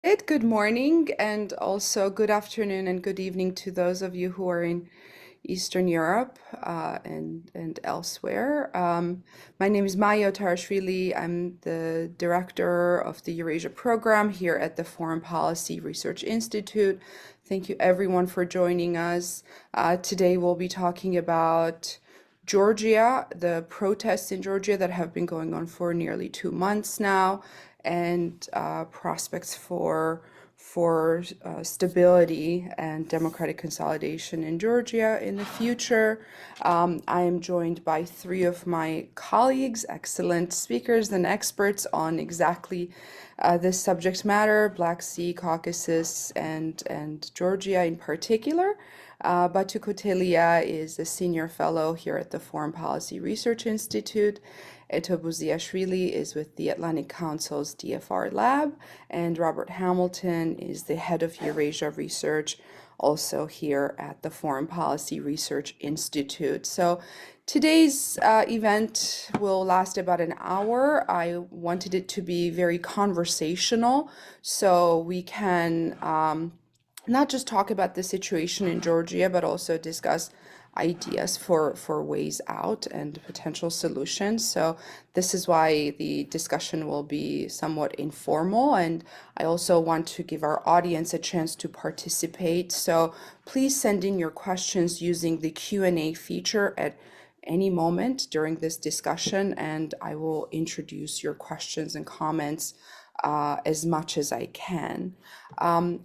Good morning, and also good afternoon and good evening to those of you who are in Eastern Europe and elsewhere. My name is Maya Tarashvili. I'm the director of the Eurasia program here at the Foreign Policy Research Institute. Thank you, everyone, for joining us. Today, we'll be talking about Georgia, the protests in Georgia that have been going on for nearly 2 months now, and prospects for stability and democratic consolidation in Georgia in the future. I am joined by three of my colleagues, excellent speakers and experts on exactly this subject matter, Black Sea, Caucasus, and Georgia in particular. Batu Kotelia is a senior fellow here at the Foreign Policy Research Institute. Eto Buziashvili is with the Atlantic Council's DFR lab, and Robert Hamilton is the head of Eurasia Research, also here at the Foreign Policy Research Institute. So today's event will last about an hour. I wanted it to be very conversational, so we can not just talk about the situation in Georgia, but also discuss ideas for ways out and potential solutions. So this is why the discussion will be somewhat informal, and I also want to give our audience a chance to participate. So please send in your questions using the Q&A feature at any moment during this discussion, and I will introduce your questions and comments as much as I can.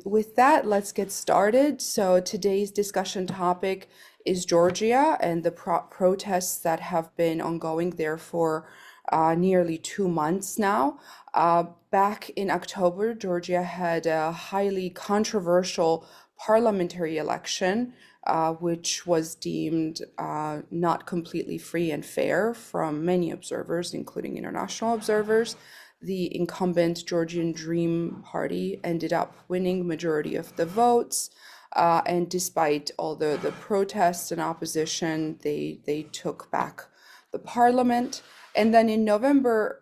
With that, let's get started. So today's discussion topic is Georgia and the protests that have been ongoing there for nearly 2 months now. Back in October, Georgia had a highly controversial parliamentary election, which was deemed not completely free and fair from many observers, including international observers. The incumbent Georgian Dream Party ended up winning majority of the votes. And despite all the protests and opposition, they took back the parliament. And then in November,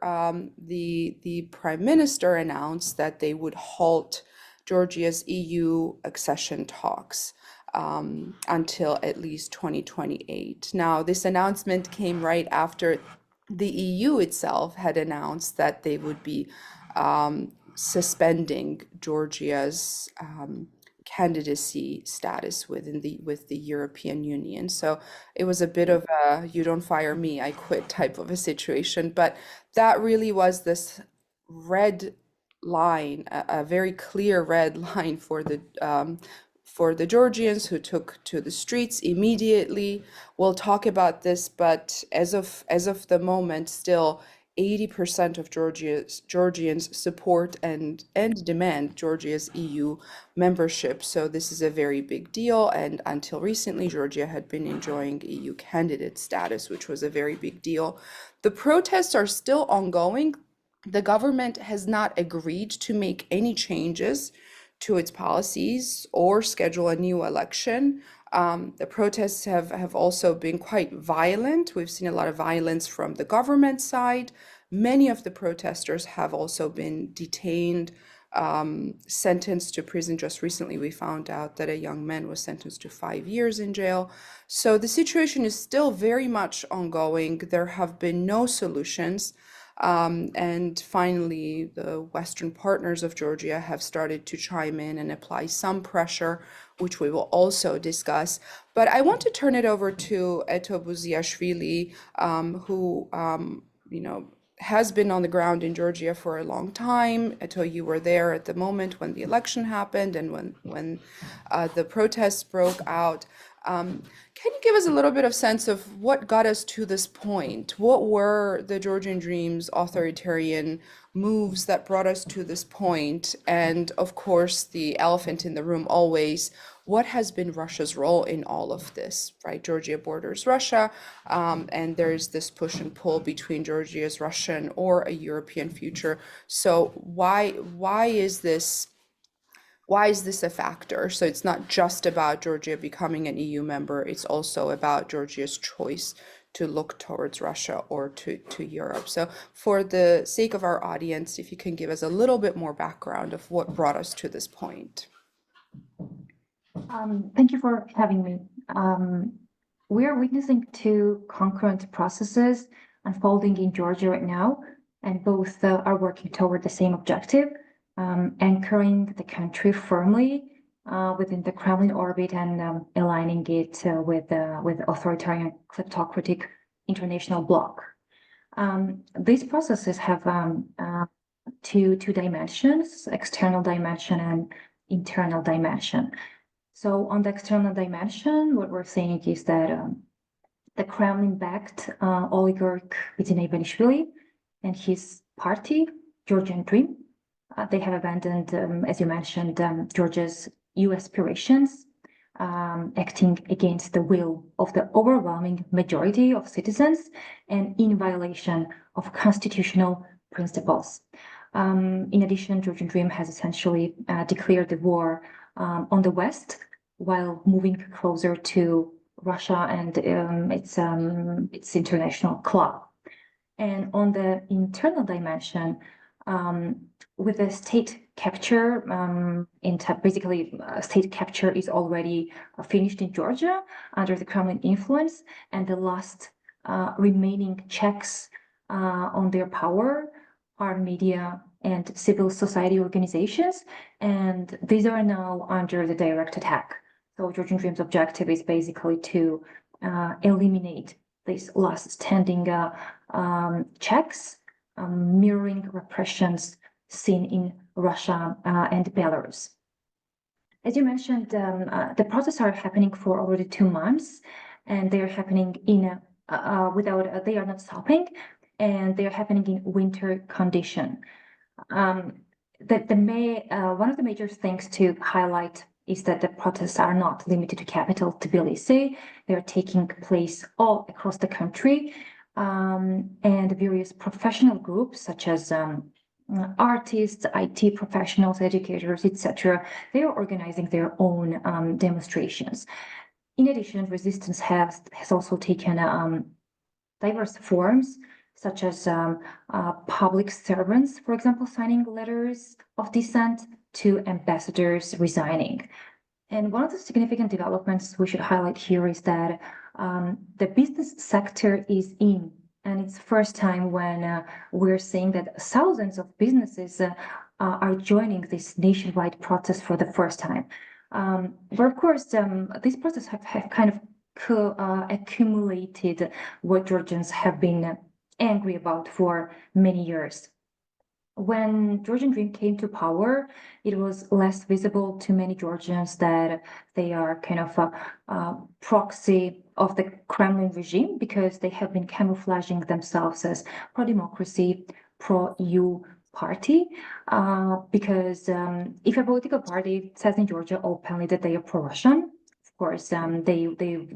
the prime minister announced that they would halt Georgia's EU accession talks until at least 2028. Now, this announcement came right after the EU itself had announced that they would be suspending Georgia's candidacy status with the European Union. So it was a bit of a "you don't fire me, I quit" type of a situation. But that really was this red line, a very clear red line for the Georgians who took to the streets immediately. We'll talk about this, but as of the moment, still 80% of Georgians support and demand Georgia's EU membership. So this is a very big deal. And until recently, Georgia had been enjoying EU candidate status, which was a very big deal. The protests are still ongoing. The government has not agreed to make any changes to its policies or schedule a new election. The protests have also been quite violent. We've seen a lot of violence from the government side. Many of the protesters have also been detained, sentenced to prison. Just recently, we found out that a young man was sentenced to 5 years in jail. So the situation is still very much ongoing. There have been no solutions. And finally, the Western partners of Georgia have started to chime in and apply some pressure, which we will also discuss. But I want to turn it over to Eto Buziashvili, who, has been on the ground in Georgia for a long time. Eto, you were there at the moment when the election happened and when the protests broke out. Can you give us a little bit of sense of what got us to this point? What were the Georgian Dream's authoritarian moves that brought us to this point? And of course, the elephant in the room always, what has been Russia's role in all of this, right? Georgia borders Russia, and there's this push and pull between Georgia's Russian or a European future. So why is this a factor? So it's not just about Georgia becoming an EU member, it's also about Georgia's choice to look towards Russia or to Europe. So for the sake of our audience, if you can give us a little bit more background of what brought us to this point. Thank you for having me. We are witnessing two concurrent processes unfolding in Georgia right now, and both are working toward the same objective, anchoring the country firmly within the Kremlin orbit and aligning it with authoritarian kleptocratic international bloc. These processes have two dimensions: external dimension and internal dimension. So on the external dimension, what we're saying is that the Kremlin-backed oligarch Bidzina Ivanishvili and his party, Georgian Dream, they have abandoned, as you mentioned, Georgia's EU aspirations, acting against the will of the overwhelming majority of citizens and in violation of constitutional principles. In addition, Georgian Dream has essentially declared the war on the West, while moving closer to Russia and its international club. And on the internal dimension, with the state capture, basically state capture is already finished in Georgia under the Kremlin influence, and the last remaining checks on their power are media and civil society organizations, and these are now under the direct attack. So Georgian Dream's objective is basically to eliminate these last standing checks, mirroring repressions seen in Russia and Belarus. As you mentioned, the protests are happening for already 2 months, and they are happening in they are not stopping, and they are happening in winter condition. One of the major things to highlight is that the protests are not limited to capital Tbilisi. They are taking place all across the country, and various professional groups such as artists, IT professionals, educators, etc. They are organizing their own demonstrations. In addition, resistance has also taken diverse forms, such as public servants, for example, signing letters of dissent, to ambassadors resigning. And one of the significant developments we should highlight here is that the business sector is in, and it's the first time when we're seeing that thousands of businesses are joining this nationwide protest for the first time. But of course, these protests have kind of accumulated what Georgians have been angry about for many years. When Georgian Dream came to power, it was less visible to many Georgians that they are kind of a proxy of the Kremlin regime, because they have been camouflaging themselves as pro-democracy, pro-EU party. Because if a political party says in Georgia openly that they are pro-Russian, of course, they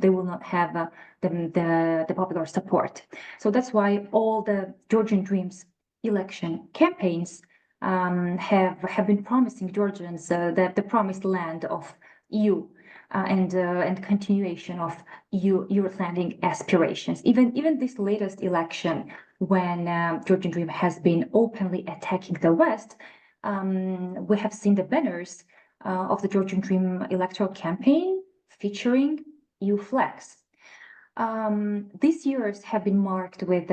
will not have the popular support. So that's why all the Georgian Dream's election campaigns have been promising Georgians that the promised land of EU and continuation of Euro-Atlantic aspirations. Even this latest election, when Georgian Dream has been openly attacking the West, we have seen the banners of the Georgian Dream electoral campaign featuring EU flags. These years have been marked with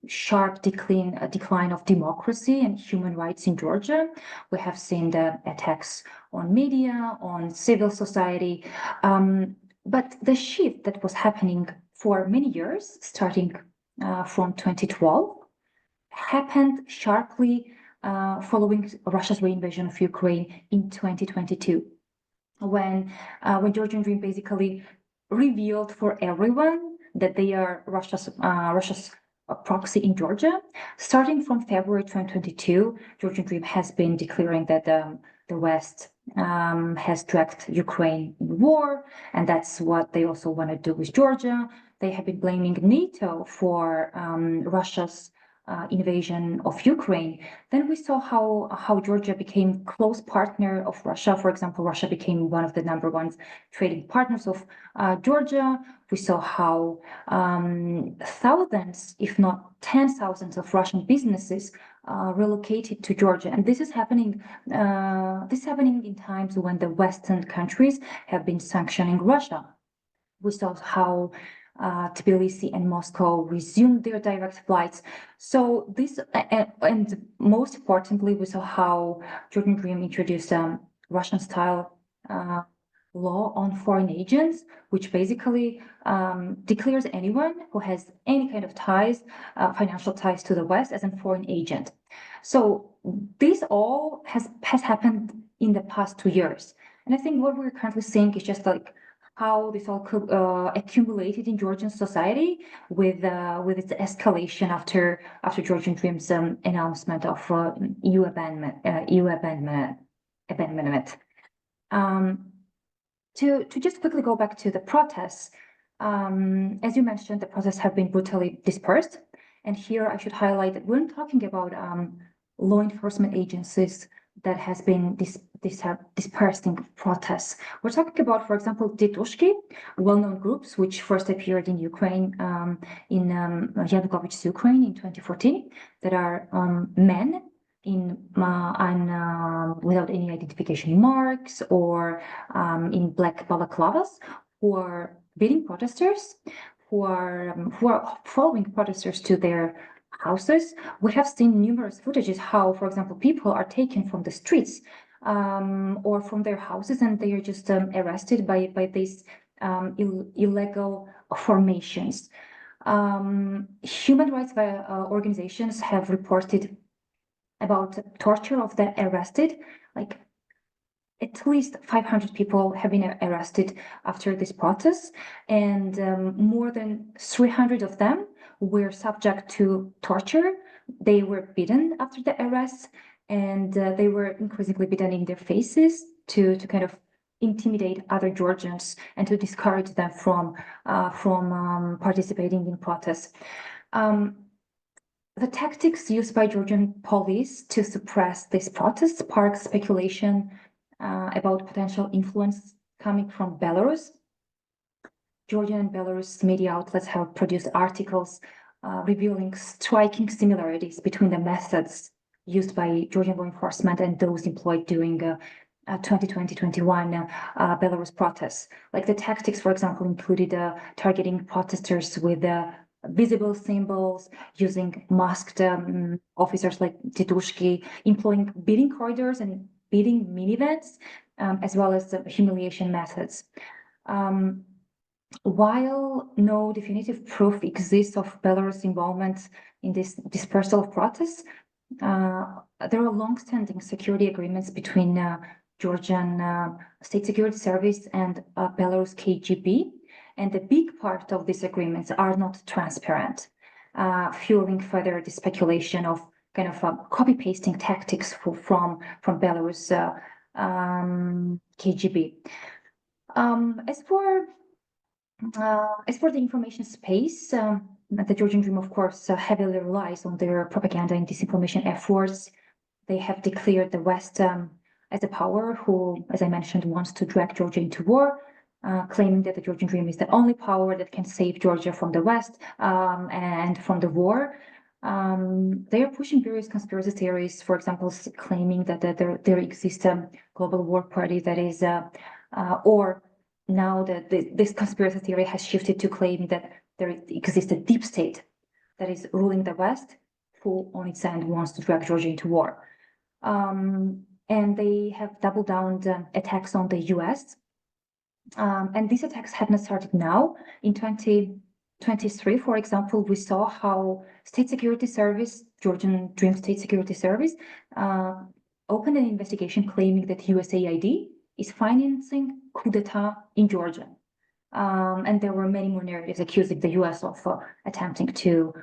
sharp decline of democracy and human rights in Georgia. We have seen the attacks on media, on civil society, but the shift that was happening for many years, starting from 2012, happened sharply following Russia's reinvasion of Ukraine in 2022, when Georgian Dream basically revealed for everyone that they are Russia's proxy in Georgia. Starting from February 2022, Georgian Dream has been declaring that the West has dragged Ukraine in war, and that's what they also want to do with Georgia. They have been blaming NATO for Russia's invasion of Ukraine, then we saw how Georgia became close partner of Russia. For example, Russia became one of the number one trading partners of Georgia. We saw how thousands, if not 10,000s of Russian businesses relocated to Georgia. And this is happening in times when the Western countries have been sanctioning Russia. We saw how Tbilisi and Moscow resumed their direct flights. So this, and most importantly, we saw how Georgian Dream introduced Russian-style law on foreign agents, which basically declares anyone who has any kind of ties, financial ties to the West as a foreign agent. So this all has happened in the past 2 years. And I think what we're currently seeing is just like how this all accumulated in Georgian society with its escalation after Georgian Dream's announcement of EU abandonment. To just quickly go back to the protests, as you mentioned, the protests have been brutally dispersed. And here I should highlight that we're not talking about law enforcement agencies that has been dispersing protests. We're talking about, for example, Titushki, well-known groups which first appeared in Ukraine, in Yanukovych's Ukraine in 2014, that are men without any identification marks or in black balaclavas, who are beating protesters, who are following protesters to their houses. We have seen numerous footages how, for example, people are taken from the streets or from their houses, and they are just arrested by these illegal formations. Human rights organizations have reported about torture of the arrested. Like at least 500 people have been arrested after this protest, and more than 300 of them were subject to torture. They were beaten after the arrest, and they were increasingly beaten in their faces to kind of intimidate other Georgians and to discourage them from participating in protests. The tactics used by Georgian police to suppress these protests sparked speculation about potential influence coming from Belarus. Georgian and Belarus media outlets have produced articles revealing striking similarities between the methods used by Georgian law enforcement and those employed during 2020-21 Belarus protests. Like the tactics, for example, included targeting protesters with visible symbols, using masked officers like Titushki, employing beating corridors and beating minivans, as well as humiliation methods. While no definitive proof exists of Belarus' involvement in this dispersal of protests, there are long-standing security agreements between Georgian State Security Service and Belarus KGB, and a big part of these agreements are not transparent, fueling further the speculation of kind of copy-pasting tactics from Belarus KGB. As for the information space, the Georgian Dream, of course, heavily relies on their propaganda and disinformation efforts. They have declared the West as a power who, as I mentioned, wants to drag Georgia into war, claiming that the Georgian Dream is the only power that can save Georgia from the West and from the war. They are pushing various conspiracy theories, for example, claiming that there exists a global war party that is, or now that this conspiracy theory has shifted to claiming that there exists a deep state that is ruling the West, who on its end wants to drag Georgia into war. And they have doubled down the attacks on the US. And these attacks have not started now. In 2023, for example, we saw how State Security Service, Georgian Dream State Security Service, opened an investigation claiming that USAID is financing coup d'etat in Georgia. And there were many more narratives accusing the US of attempting to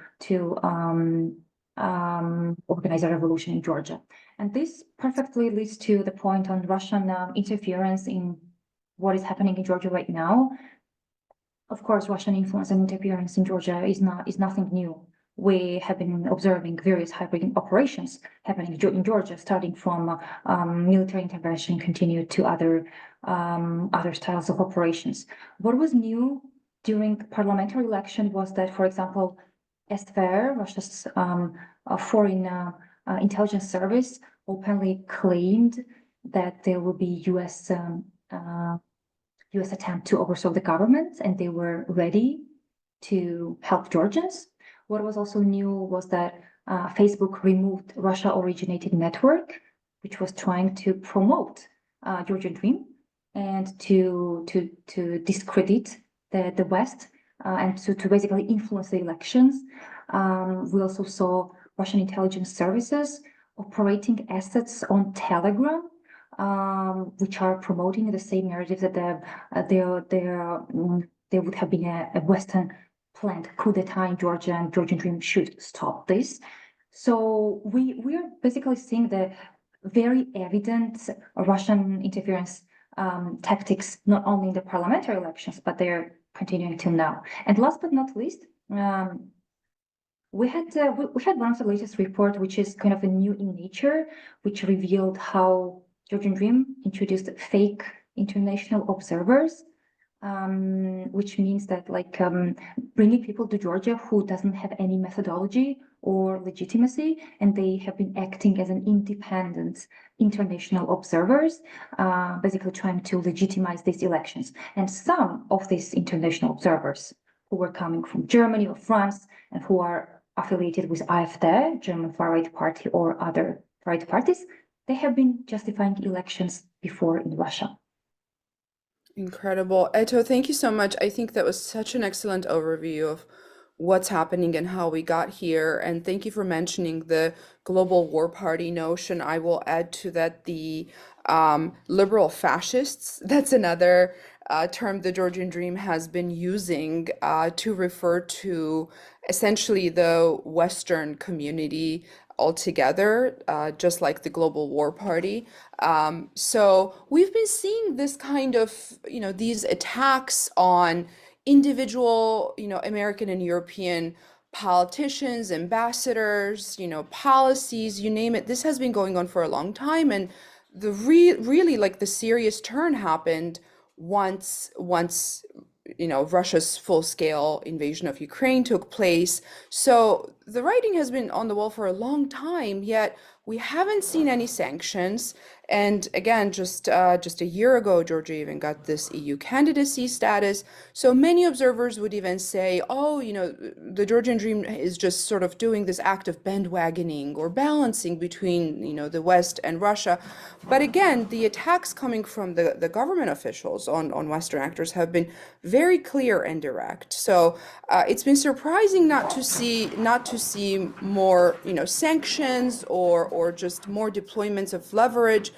organize a revolution in Georgia. And this perfectly leads to the point on Russian interference in what is happening in Georgia right now. Of course, Russian influence and interference in Georgia is nothing new. we have been observing various hybrid operations happening in Georgia, starting from military intervention, continued to other styles of operations. What was new during parliamentary election was that, for example, SFR, Russia's foreign intelligence service, openly claimed that there will be U.S. Attempt to overthrow the government, and they were ready to help Georgians. What was also new was that Facebook removed Russia-originated network, which was trying to promote Georgian Dream and to discredit the West and to basically influence the elections. We also saw Russian intelligence services operating assets on Telegram, which are promoting the same narrative that there would have been a Western planned coup d'etat in Georgia, and Georgian Dream should stop this. So we are basically seeing the very evident Russian interference tactics, not only in the parliamentary elections, but they're continuing till now. And last but not least, we had one of the latest report, which is kind of a new in nature, which revealed how Georgian Dream introduced fake international observers, which means that bringing people to Georgia who doesn't have any methodology or legitimacy, and they have been acting as an independent international observers, basically trying to legitimize these elections. And some of these international observers who were coming from Germany or France and who are affiliated with AfD, German far-right party, or other right parties, they have been justifying elections before in Russia. Incredible. Eto, thank you so much. I think that was such an excellent overview of what's happening and how we got here. And thank you for mentioning the global war party notion. I will add to that the liberal fascists. That's another term the Georgian Dream has been using to refer to essentially the Western community altogether, just like the global war party. So we've been seeing this kind of, these attacks on individual, American and European politicians, ambassadors, policies, you name it. This has been going on for a long time. And the really like the serious turn happened once Russia's full-scale invasion of Ukraine took place. So the writing has been on the wall for a long time, yet we haven't seen any sanctions. And again, just a year ago, Georgia even got this EU candidacy status. So many observers would even say, oh, the Georgian Dream is just sort of doing this act of bandwagoning or balancing between, the West and Russia. But again, the attacks coming from the government officials on Western actors have been very clear and direct. So it's been surprising not to see more, sanctions or just more deployments of leverage.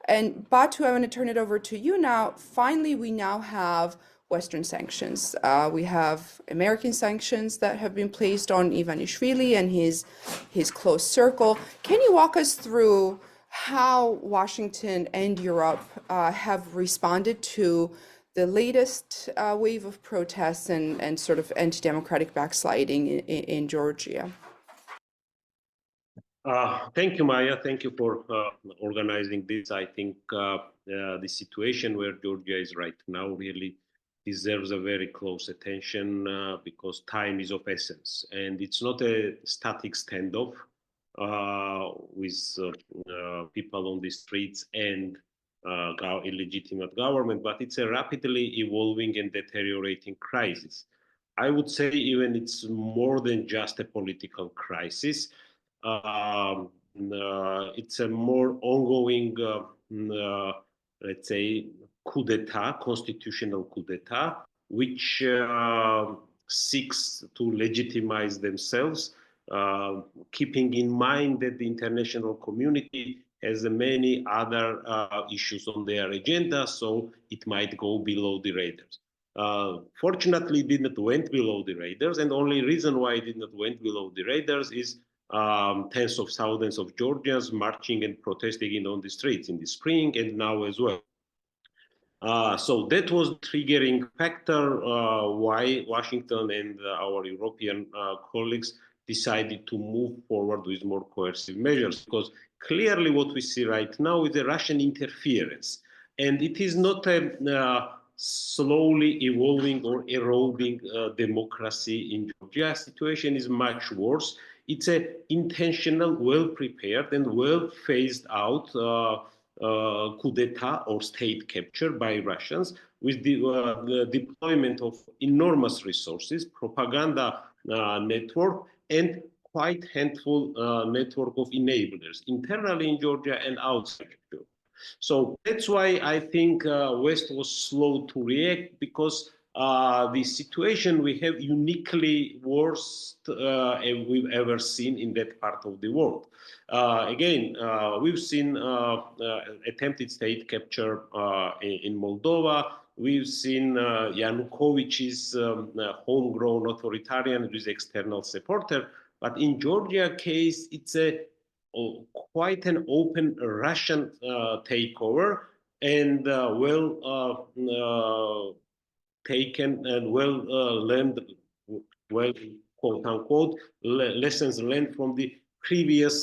And Batu, I want to turn it over to you now. Finally, we now have Western sanctions. We have American sanctions that have been placed on Ivanishvili and his close circle. Can you walk us through how Washington and Europe have responded to the latest wave of protests and sort of anti-democratic backsliding in Georgia? Thank you, Maya. Thank you for organizing this. I think the situation where Georgia is right now really deserves a very close attention because time is of essence. And it's not a static standoff with people on the streets and illegitimate government, but it's a rapidly evolving and deteriorating crisis. I would say even it's more than just a political crisis. It's a more ongoing, let's say, coup d'etat, constitutional coup d'etat, which seeks to legitimize themselves, keeping in mind that the international community has many other issues on their agenda, so it might go below the radars. Fortunately, it didn't went below the radars, and the only reason why it did not went below the radars is tens of thousands of Georgians marching and protesting on the streets in the spring and now as well. So that was the triggering factor why Washington and our European colleagues decided to move forward with more coercive measures, because clearly what we see right now is a Russian interference. And it is not a slowly evolving or eroding democracy in Georgia. Situation is much worse. It's an intentional, well-prepared and well-phased out coup d'etat or state capture by Russians, with the deployment of enormous resources, propaganda network, and quite handful network of enablers internally in Georgia and outside Georgia. So that's why I think West was slow to react, because the situation we have uniquely worst we've ever seen in that part of the world. Again, we've seen attempted state capture in Moldova. We've seen Yanukovych's homegrown authoritarian with external supporter. But in Georgia case, it's a quite an open Russian takeover, and taken and learned, quote unquote, lessons learned from the previous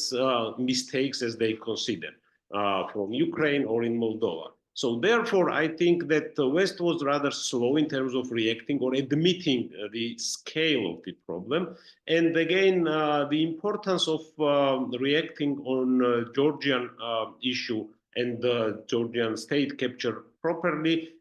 mistakes, as they consider, from Ukraine or in Moldova. So therefore, I think that the West was rather slow in terms of reacting or admitting the scale of the problem. And again, the importance of reacting on Georgian issue and Georgian state capture properly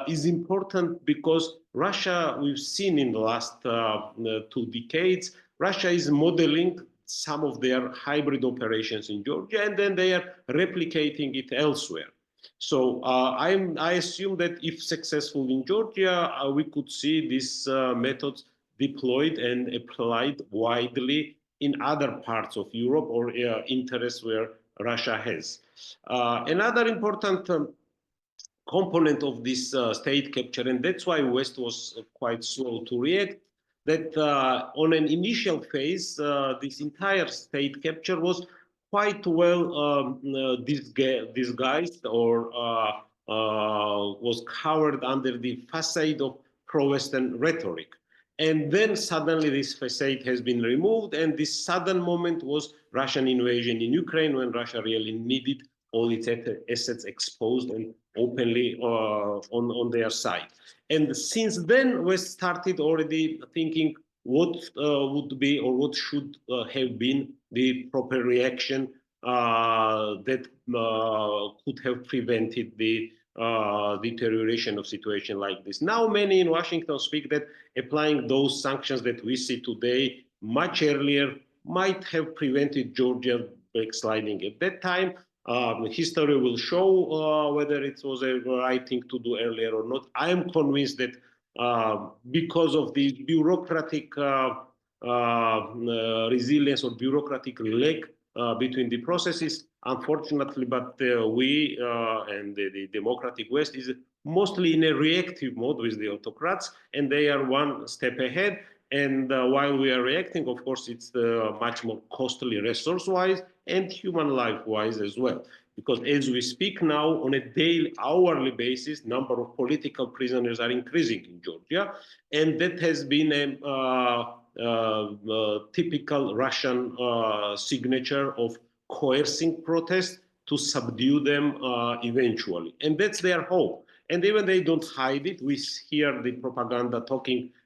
is important, because Russia, we've seen in the last 2 decades, Russia is modeling some of their hybrid operations in Georgia, and then they are replicating it elsewhere. So I assume that if successful in Georgia, we could see these methods deployed and applied widely in other parts of Europe or interests where Russia has. Another important component of this state capture, and that's why West was quite slow to react, that on an initial phase, this entire state capture was quite well disguised, or was covered under the facade of pro-Western rhetoric. And then suddenly this facade has been removed, and this sudden moment was Russian invasion in Ukraine, when Russia really needed all its assets exposed and openly on their side. And since then, we started already thinking what would be, or what should have been the proper reaction that could have prevented the deterioration of situation like this. Now, many in Washington speak that applying those sanctions that we see today much earlier might have prevented Georgia backsliding at that time. History will show whether it was a right thing to do earlier or not. I am convinced that because of the bureaucratic resilience or bureaucratic lag between the processes, unfortunately, but we and the democratic West is mostly in a reactive mode with the autocrats, and they are one step ahead. And while we are reacting, of course, it's much more costly resource-wise and human life-wise as well. Because as we speak now, on a daily, hourly basis, number of political prisoners are increasing in Georgia. And that has been a typical Russian signature of coercing protests to subdue them eventually. And that's their hope. And even they don't hide it. We hear the propaganda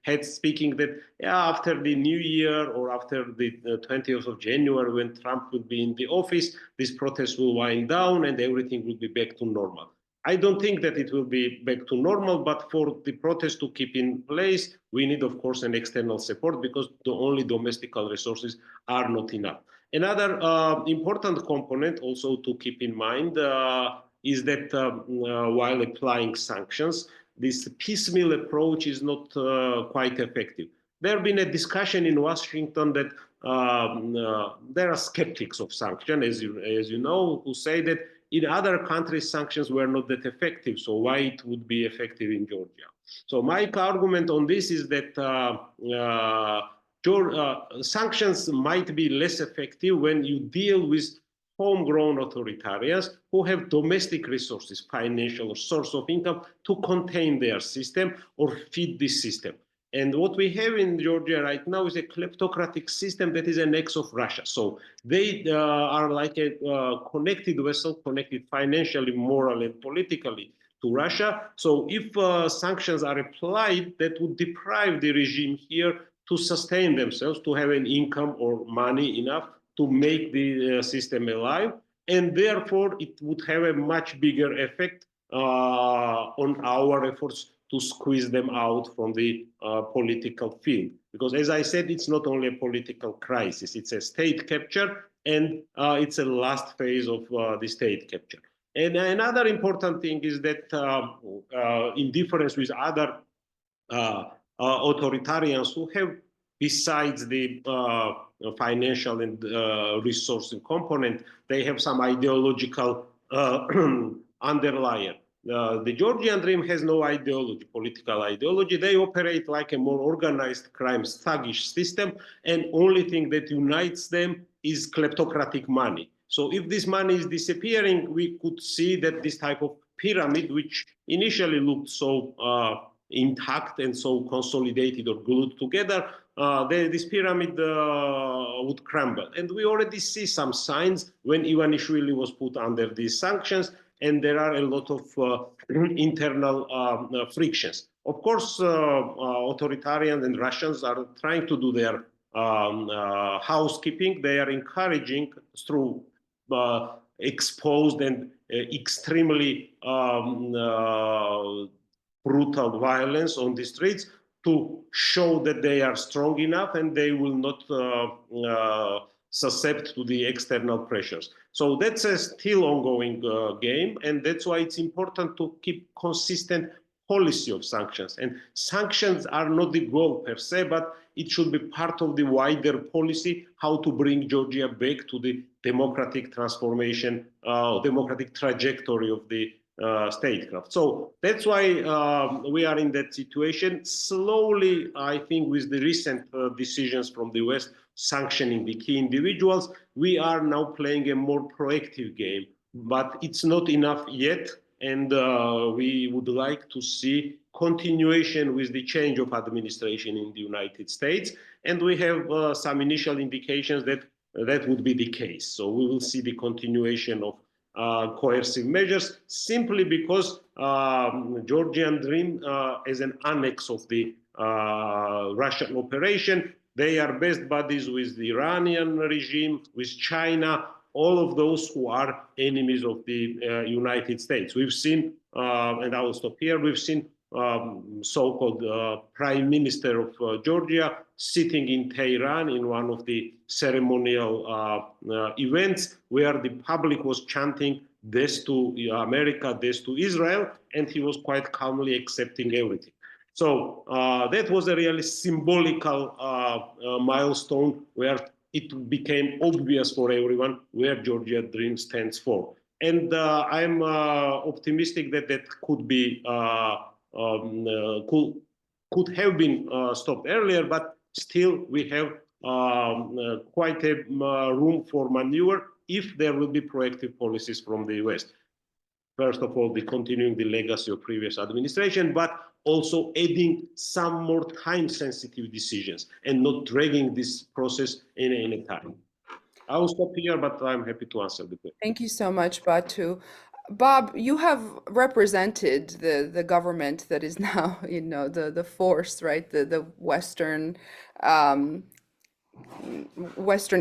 heads speaking that after the new year or after the 20th of January, when Trump will be in the office, this protest will wind down and everything will be back to normal. I don't think that it will be back to normal, but for the protest to keep in place, we need, of course, an external support, because the only domestic resources are not enough. Another important component also to keep in mind is that while applying sanctions, this piecemeal approach is not quite effective. There has been a discussion in Washington that there are skeptics of sanctions, as you know, who say that in other countries sanctions were not that effective, so why it would be effective in Georgia? So my argument on this is that sanctions might be less effective when you deal with homegrown authoritarians who have domestic resources, financial or source of income, to contain their system or feed this system. And what we have in Georgia right now is a kleptocratic system that is an ex of Russia. So they are like a connected vessel, connected financially, morally, and politically to Russia. So if sanctions are applied, that would deprive the regime here to sustain themselves, to have an income or money enough to make the system alive. And therefore, it would have a much bigger effect on our efforts to squeeze them out from the political field. Because as I said, it's not only a political crisis, it's a state capture, and it's a last phase of the state capture. And another important thing is that in difference with other authoritarians who have, besides the financial and resourcing component, they have some ideological underlier. The Georgian Dream has no ideology, political ideology. They operate like a more organized crime, thuggish system, and only thing that unites them is kleptocratic money. So if this money is disappearing, we could see that this type of pyramid, which initially looked so intact and so consolidated or glued together, this pyramid would crumble. And we already see some signs when Ivanishvili was put under these sanctions, and there are a lot of internal frictions. Of course, authoritarians and Russians are trying to do their housekeeping. They are encouraging through exposed and extremely brutal violence on the streets to show that they are strong enough and they will not suscept to the external pressures. So that's a still ongoing game, and that's why it's important to keep consistent policy of sanctions. And sanctions are not the goal per se, but it should be part of the wider policy, how to bring Georgia back to the democratic transformation, democratic trajectory of the statecraft. So that's why we are in that situation. Slowly, I think with the recent decisions from the West sanctioning the key individuals, we are now playing a more proactive game, but it's not enough yet. And we would like to see continuation with the change of administration in the United States. And we have some initial indications that that would be the case. So we will see the continuation of coercive measures simply because Georgian Dream as an annex of the Russian operation, they are best buddies with the Iranian regime, with China, all of those who are enemies of the United States. We've seen, and I will stop here, we've seen so-called Prime Minister of Georgia sitting in Tehran in one of the ceremonial events where the public was chanting death to America, death to Israel, and he was quite calmly accepting everything. So that was a really symbolical milestone where it became obvious for everyone where Georgia Dream stands for. And I'm optimistic that that could be could have been stopped earlier, but still we have quite a room for maneuver if there will be proactive policies from the West. First of all, the continuing the legacy of previous administration, but also adding some more time-sensitive decisions and not dragging this process in any time. I will stop here, but I'm happy to answer the question. Thank you so much, Batu. Bob, you have represented the government that is now, the force, right? The Western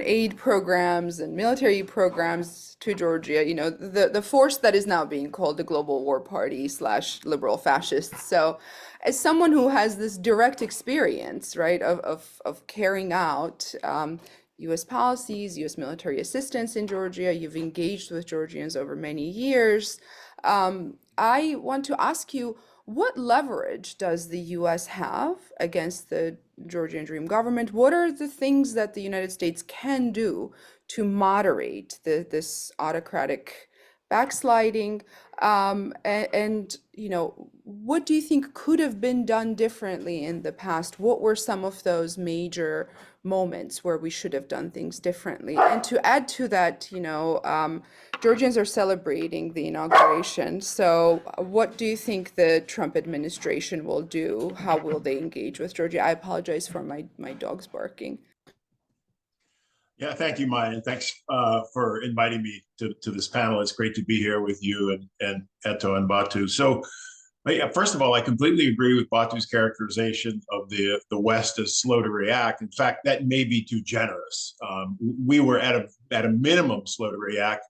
aid programs and military programs to Georgia, the force that is now being called the Global War Party / liberal fascists. So as someone who has this direct experience, right, of carrying out US policies, US military assistance in Georgia, you've engaged with Georgians over many years. I want to ask you, what leverage does the US have against the Georgian Dream government? What are the things that the United States can do to moderate this autocratic backsliding, and what do you think could have been done differently in the past? What were some of those major moments where we should have done things differently? And to add to that, Georgians are celebrating the inauguration. So what do you think the Trump administration will do? How will they engage with Georgia? I apologize for my dogs barking. Yeah, thank you, Maya, and thanks for inviting me to this panel. It's great to be here with you and Eto and Batu. So, yeah, first of all, I completely agree with Batu's characterization of the West as slow to react. In fact, that may be too generous. We were at a minimum slow to react.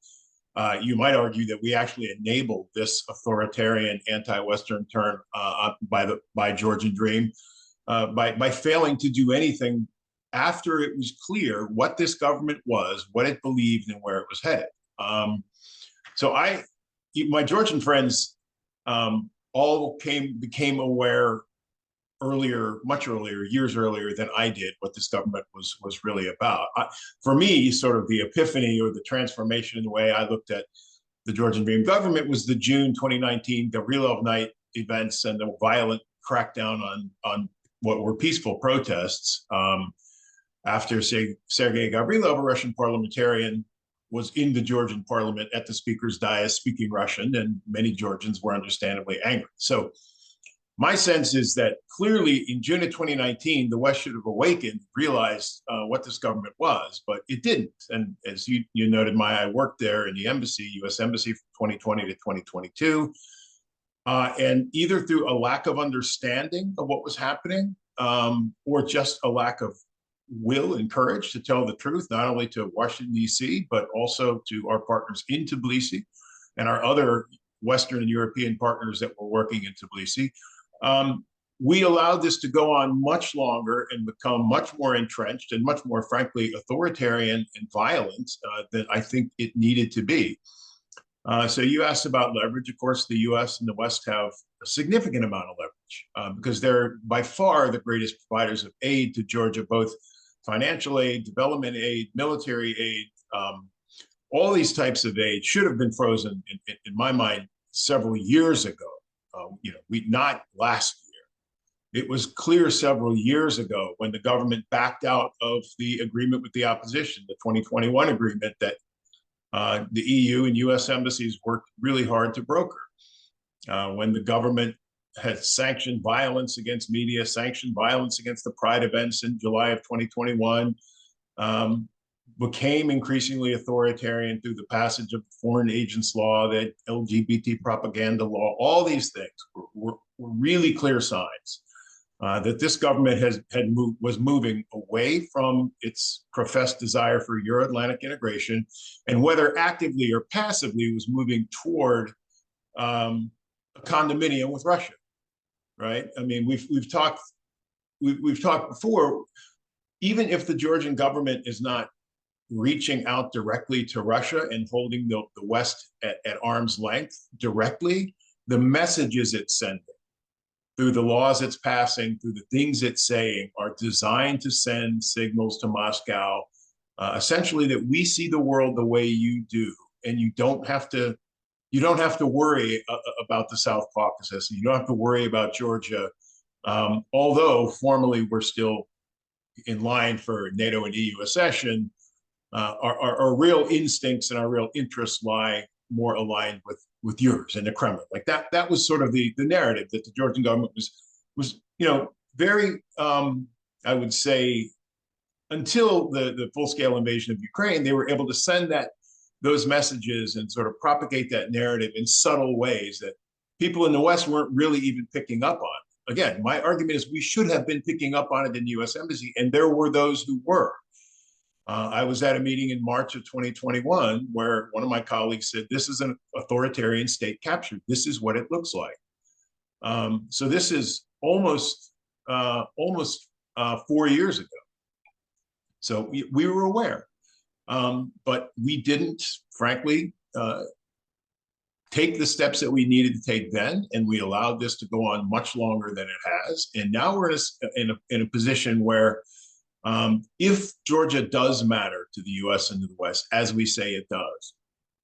You might argue that we actually enabled this authoritarian, anti-Western turn by Georgian Dream by failing to do anything after it was clear what this government was, what it believed, and where it was headed. So my Georgian friends all became aware earlier, much earlier, years earlier than I did, what this government was really about. For me, sort of the epiphany or the transformation in the way I looked at the Georgian Dream government was the June 2019 Gavrilov night events and the violent crackdown on what were peaceful protests. After Sergei Gavrilov, a Russian parliamentarian, was in the Georgian parliament at the speaker's dais speaking Russian, and many Georgians were understandably angry. So my sense is that clearly in June of 2019, the West should have awakened, realized what this government was, but it didn't. And as you noted, Maya, I worked there in the embassy, U.S. Embassy from 2020 to 2022. And either through a lack of understanding of what was happening or just a lack of will and courage to tell the truth, not only to Washington, D.C., but also to our partners in Tbilisi and our other Western and European partners that were working in Tbilisi. We allowed this to go on much longer and become much more entrenched and much more, frankly, authoritarian and violent than I think it needed to be. So you asked about leverage. Of course, the U.S. and the West have a significant amount of leverage because they're by far the greatest providers of aid to Georgia, both financial aid, development aid, military aid. All these types of aid should have been frozen, in my mind, several years ago. Not last year. It was clear several years ago when the government backed out of the agreement with the opposition, the 2021 agreement that the EU and US embassies worked really hard to broker. When the government had sanctioned violence against media, sanctioned violence against the Pride events in July of 2021, became increasingly authoritarian through the passage of the Foreign Agents Law, the LGBT propaganda law. All these things were really clear signs that this government was moving away from its professed desire for Euro-Atlantic integration, and whether actively or passively was moving toward a condominium with Russia. Right? I mean, we've talked before. Even if the Georgian government is not reaching out directly to Russia and holding the West at arm's length directly, the messages it's sending through the laws it's passing, through the things it's saying, are designed to send signals to Moscow, essentially that we see the world the way you do, and you don't have to worry about the South Caucasus. You don't have to worry about Georgia, although formally we're still in line for NATO and EU accession. Our real instincts and our real interests lie more aligned with yours and the Kremlin. Like that was sort of the narrative that the Georgian government was very, I would say, until the full-scale invasion of Ukraine, they were able to send those messages and sort of propagate that narrative in subtle ways that people in the West weren't really even picking up on. Again, my argument is we should have been picking up on it in the U.S. Embassy, and there were those who were. I was at a meeting in March of 2021 where one of my colleagues said, this is an authoritarian state capture. This is what it looks like. So this is almost 4 years ago. So we were aware, but we didn't, frankly, take the steps that we needed to take then, and we allowed this to go on much longer than it has. And now we're in a position where if Georgia does matter to the U.S. and to the West, as we say it does,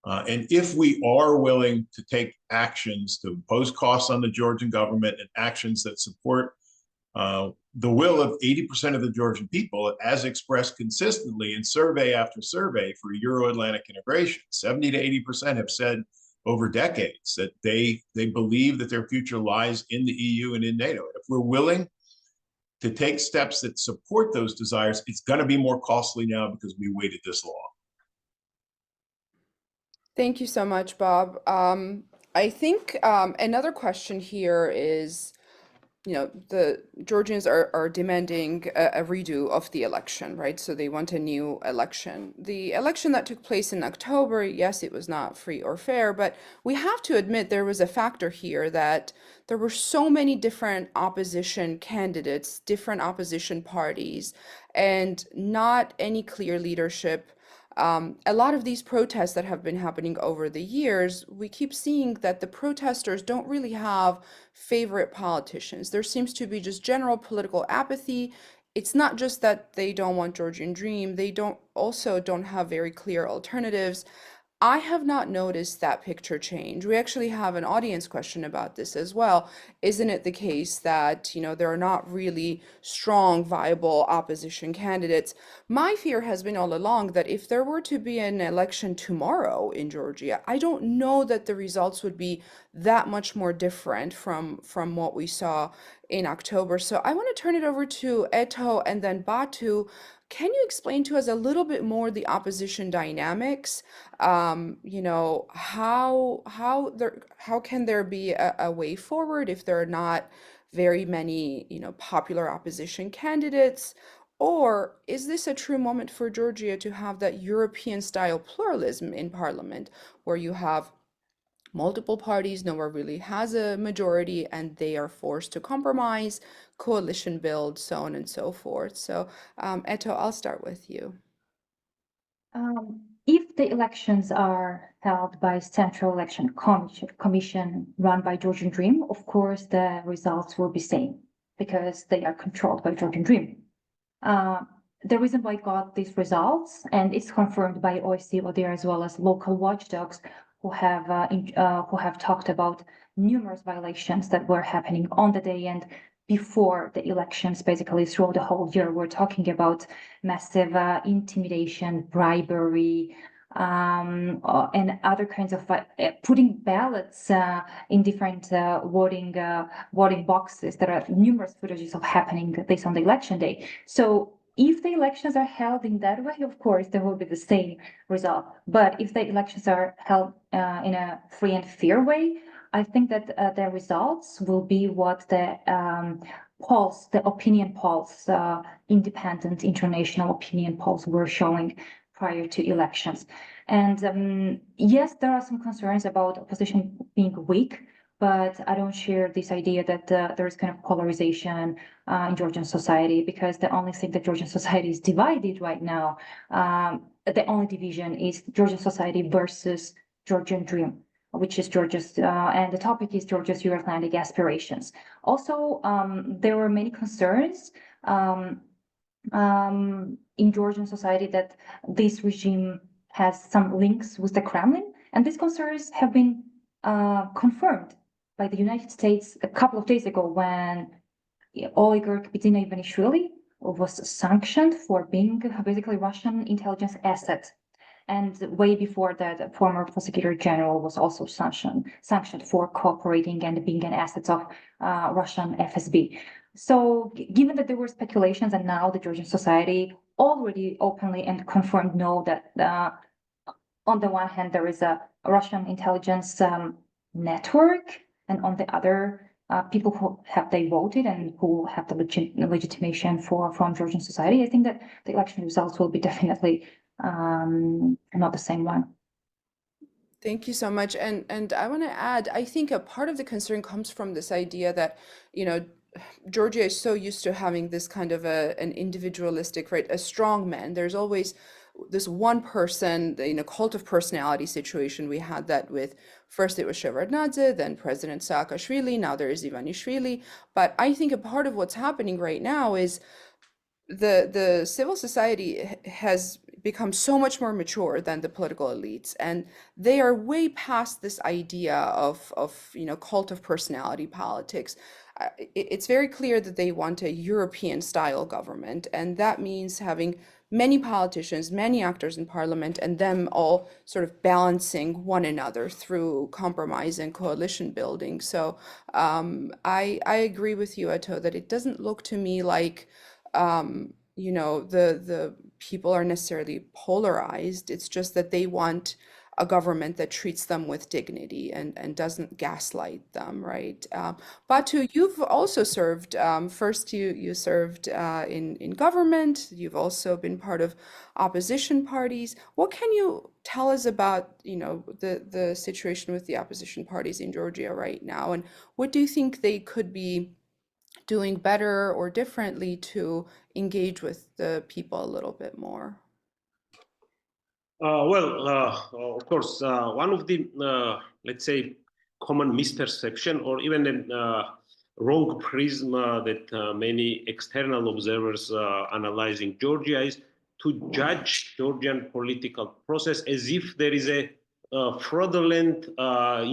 And if we are willing to take actions to impose costs on the Georgian government and actions that support the will of 80% of the Georgian people, as expressed consistently in survey after survey for Euro-Atlantic integration, 70 to 80% have said over decades that they believe that their future lies in the EU and in NATO. And if we're willing to take steps that support those desires, it's going to be more costly now because we waited this long. Thank you so much, Bob. I think another question here is, the Georgians are demanding a redo of the election, right? So they want a new election. The election that took place in October, yes, it was not free or fair, but we have to admit there was a factor here that there were so many different opposition candidates, different opposition parties, and not any clear leadership. A lot of these protests that have been happening over the years, we keep seeing that the protesters don't really have favorite politicians. There seems to be just general political apathy. It's not just that they don't want Georgian Dream, they don't have very clear alternatives. I have not noticed that picture change. We actually have an audience question about this as well. Isn't it the case that, there are not really strong, viable opposition candidates? My fear has been all along that if there were to be an election tomorrow in Georgia, I don't know that the results would be that much more different from what we saw in October. So I want to turn it over to Eto and then Batu. Can you explain to us a little bit more the opposition dynamics? How can there be a way forward if there are not very many, popular opposition candidates? Or is this a true moment for Georgia to have that European style pluralism in parliament where you have multiple parties, nowhere really has a majority, and they are forced to compromise, coalition build, so on and so forth. So, Eto, I'll start with you. If the elections are held by Central Election Commission run by Georgian Dream, of course, the results will be same because they are controlled by Georgian Dream. The reason why I got these results, and it's confirmed by OSCE, ODIHR, as well as local watchdogs who have talked about numerous violations that were happening on the day and before the elections, basically throughout the whole year. We're talking about massive intimidation, bribery, and other kinds of putting ballots in different voting boxes. There are numerous footages of happening this on the election day. So if the elections are held in that way, of course, there will be the same result. But if the elections are held in a free and fair way, I think that the results will be what the polls, the opinion polls, independent international opinion polls were showing prior to elections. And yes, there are some concerns about opposition being weak, but I don't share this idea that there is kind of polarization in Georgian society, because the only thing that Georgian society is divided right now, the only division is Georgian society versus Georgian Dream, which is Georgia's, and the topic is Georgia's Euro-Atlantic aspirations. Also, there were many concerns in Georgian society that this regime has some links with the Kremlin, and these concerns have been confirmed by the United States a couple of days ago when oligarch Bidzina Ivanishvili was sanctioned for being basically Russian intelligence asset. And way before that, the former prosecutor general was also sanctioned for cooperating and being an asset of Russian FSB. So given that there were speculations, and now the Georgian society already openly and confirmed know that on the one hand, there is a Russian intelligence network, and on the other, people who have they voted and who have the legitimation from Georgian society. I think that the election results will be definitely not the same one. Thank you so much. And I want to add, I think a part of the concern comes from this idea that, Georgia is so used to having this kind of an individualistic, right, a strong man. There's always this one person, cult of personality situation. We had that with, first it was Shevardnadze, then President Saakashvili, now there is Ivanishvili. But I think a part of what's happening right now is the civil society has become so much more mature than the political elites, and they are way past this idea of cult of personality politics. It's very clear that they want a European style government, and that means having many politicians, many actors in parliament, and them all sort of balancing one another through compromise and coalition building. So I agree with you, Eto, that it doesn't look to me like the people are necessarily polarized. It's just that they want a government that treats them with dignity and doesn't gaslight them, right? Batu, you've also served, first you served in government, you've also been part of opposition parties. What can you tell us about, the situation with the opposition parties in Georgia right now? And what do you think they could be doing better or differently to engage with the people a little bit more? Of course, one of the, let's say, common misperception or even a wrong prism that many external observers analyzing Georgia is to judge Georgian political process as if there is a fraudulent,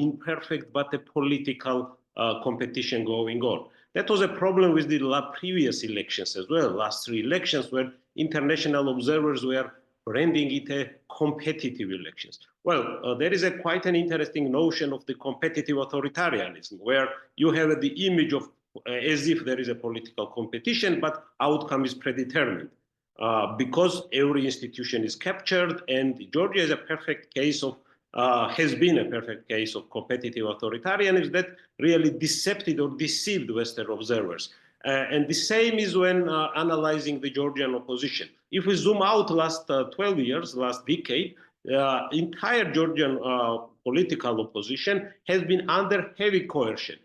imperfect, but a political competition going on. That was a problem with the previous elections as well, last three elections, where international observers were branding it a competitive elections. Well, there is quite an interesting notion of the competitive authoritarianism, where you have the image of as if there is a political competition, but outcome is predetermined. Because every institution is captured, and Georgia is a perfect case of has been a perfect case of competitive authoritarianism that really decepted or deceived Western observers. And the same is when analyzing the Georgian opposition. If we zoom out last 12 years, last decade, entire Georgian political opposition has been under heavy coercion.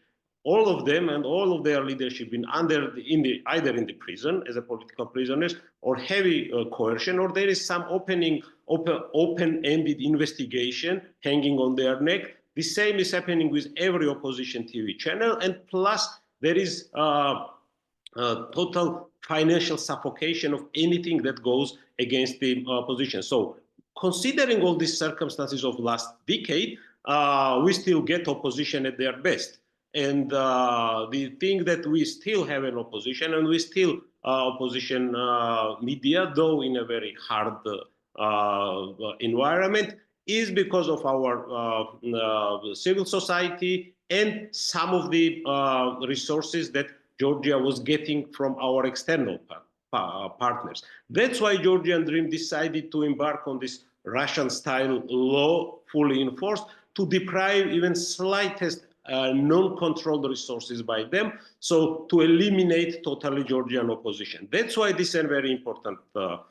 All of them and all of their leadership been either in the prison as a political prisoners or heavy coercion, or there is some open-ended investigation hanging on their neck. The same is happening with every opposition TV channel, and plus there is total financial suffocation of anything that goes against the opposition. So considering all these circumstances of last decade, we still get opposition at their best. And the thing that we still have an opposition, and we still opposition media, though in a very hard environment, is because of our civil society and some of the resources that Georgia was getting from our external partners. That's why Georgian Dream decided to embark on this Russian-style law, fully enforced, to deprive even slightest non-controlled resources by them, so to eliminate totally Georgian opposition. That's why this is a very important battle